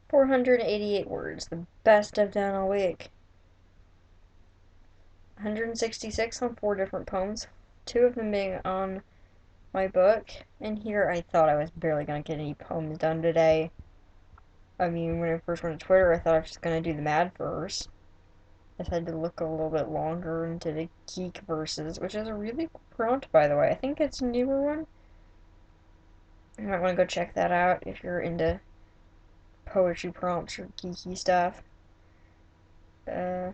488 words, the best I've done all week. 166 on 4 different poems, 2 of them being on my book. And here I thought I was barely going to get any poems done today. I mean, when I first went to Twitter, I thought I was just going to do the mad verse. I decided to look a little bit longer into the geek verses, which is a really cool prompt, by the way. I think it's a newer one. You might want to go check that out if you're into poetry prompts or geeky stuff. Uh,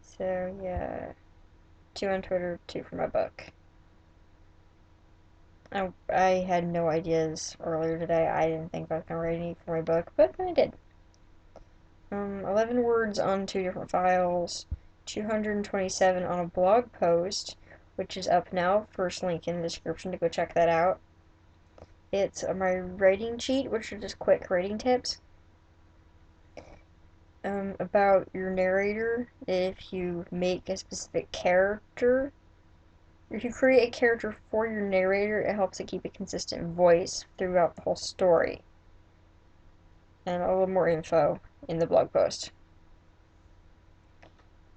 so yeah, 2 on Twitter, 2 for my book. I had no ideas earlier today. I didn't think I was gonna write any for my book, but I did. 11 words on 2 different files, 227 on a blog post, which is up now. First link in the description to go check that out. It's my writing cheat, which are just quick writing tips. About your narrator. If you make a specific character, if you create a character for your narrator, it helps it keep a consistent voice throughout the whole story. And a little more info in the blog post.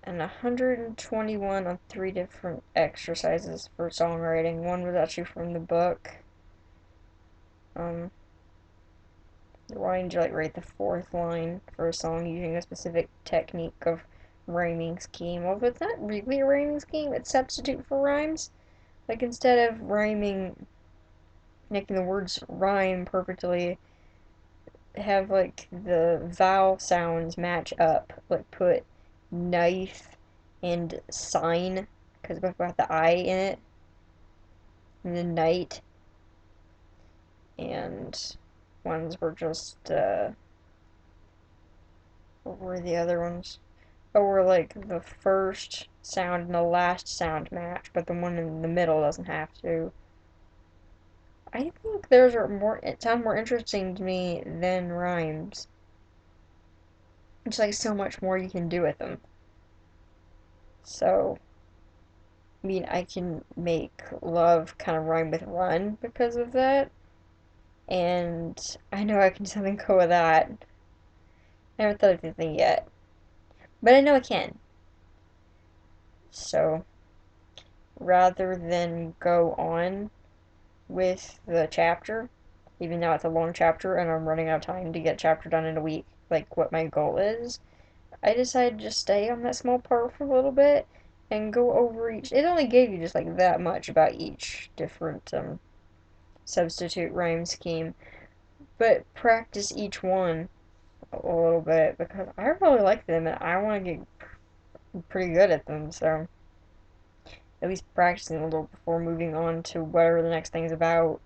And 121 on 3 different exercises for songwriting. One was actually from the book. Wanting to write the 4th line for a song using a specific technique of rhyming scheme. Although it's not really a rhyming scheme, it's substitute for rhymes. Like instead of rhyming, making the words rhyme perfectly, have like the vowel sounds match up. Like put knife and sign, because both got the I in it, and then night, and ones were just, what were the other ones? Oh, were like the first sound and the last sound match, but the one in the middle doesn't have to. I think those are more, it sounds more interesting to me than rhymes. It's like so much more you can do with them. So, I mean, I can make love kind of rhyme with run because of that. And I know I can do something cool with that. I haven't thought of anything yet. But I know I can. So, rather than go on with the chapter, even though it's a long chapter and I'm running out of time to get a chapter done in a week, like what my goal is, I decided to just stay on that small part for a little bit and go over each. It only gave you just like that much about each different substitute rhyme scheme, but practice each one a little bit because I really like them and I want to get pretty good at them. So at least practicing a little before moving on to whatever the next thing's about,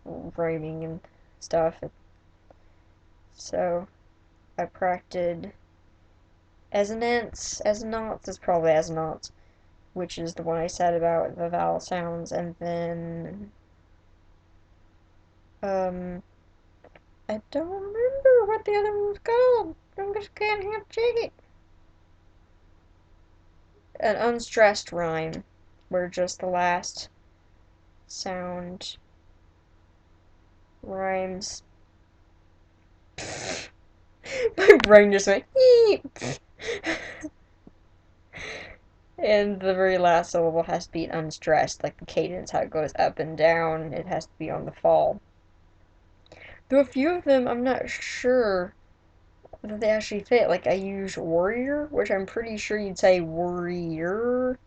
rhyming and stuff. So I practiced assonance is probably assonance, which is the one I said about the vowel sounds, and then I don't remember what the other one was called. I just can't have check it. An unstressed rhyme, where just the last sound rhymes. My brain just went eep. And the very last syllable has to be unstressed, like the cadence, how it goes up and down. It has to be on the fall. Though a few of them, I'm not sure that they actually fit. Like I use warrior, which I'm pretty sure you'd say warrior.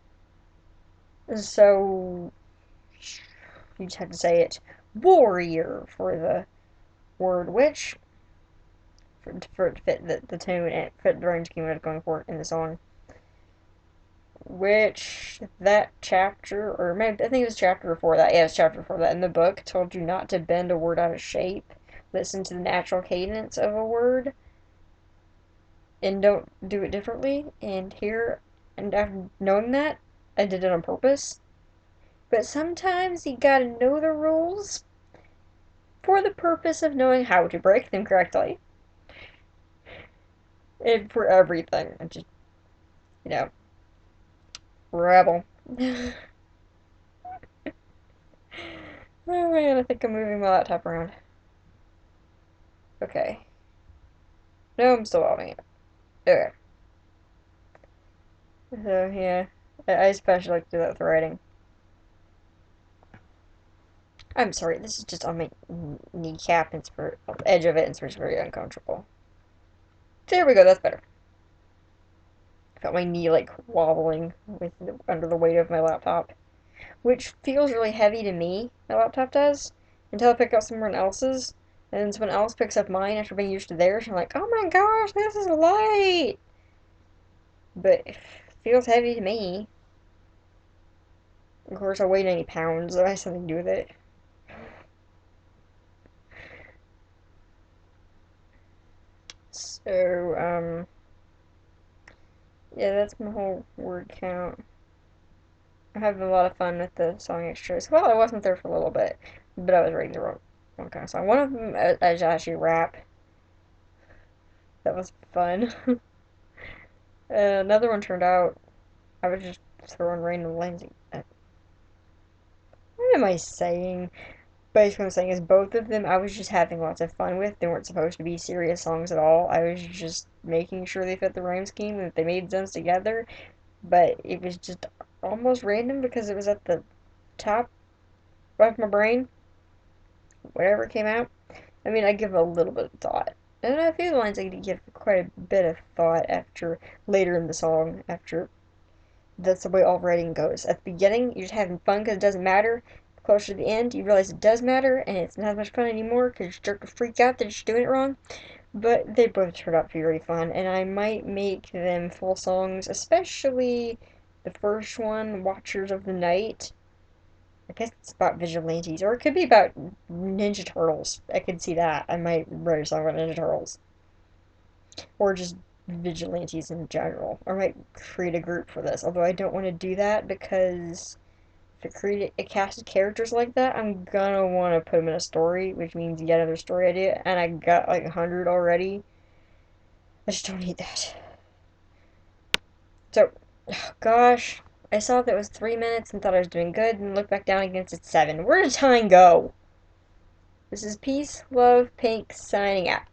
So you just have to say it warrior for the word, which for it to fit the tune and fit the rhyme scheme I was going for in the song. Which that chapter, or maybe I think it was chapter before that. Yeah, it was chapter before that in the book. Told you not to bend a word out of shape. Listen to the natural cadence of a word, and don't do it differently. And here, and after knowing that, I did it on purpose. But sometimes you gotta know the rules for the purpose of knowing how to break them correctly. And for everything. I just, you know, rebel. Oh man, I think I'm moving my laptop around. Okay. No, I'm still loving it. Okay. So, yeah. I especially like to do that with writing. I'm sorry, this is just on my kneecap and it's edge of it and it's very uncomfortable. There we go, that's better. I felt my knee like wobbling under the weight of my laptop, which feels really heavy to me. My laptop does until I pick up someone else's, and then someone else picks up mine after being used to theirs. And I'm like, oh my gosh, this is light, but it feels heavy to me. Of course, I weigh 90 pounds, so that has something to do with it. So, yeah, that's my whole word count. I'm having a lot of fun with the song extras. Well, I wasn't there for a little bit, but I was reading the wrong kind of song. One of them is actually rap. That was fun. Another one turned out I was just throwing random lines. What am I saying? Basically, what I'm saying is both of them I was just having lots of fun with. They weren't supposed to be serious songs at all. I was just making sure they fit the rhyme scheme and that they made sense together. But it was just almost random because it was at the top of my brain. Whatever came out. I mean, I give a little bit of thought. And a few lines I give quite a bit of thought after later in the song, after that's the way all writing goes. At the beginning, you're just having fun because it doesn't matter. Closer to the end, you realize it does matter, and it's not as much fun anymore because you start to freak out that you're doing it wrong. But they both turned out to be really fun, and I might make them full songs, especially the first one, Watchers of the Night. I guess it's about vigilantes, or it could be about Ninja Turtles. I could see that. I might write a song about Ninja Turtles. Or just vigilantes in general. Or I might create a group for this, although I don't want to do that because if I create a cast of characters like that, I'm gonna want to put them in a story, which means yet another story idea, and I got like 100 already. I just don't need that. So, oh gosh, I saw that it was 3 minutes and thought I was doing good, and looked back down against it 7. Where did time go? This is Peace, Love, Pink signing out.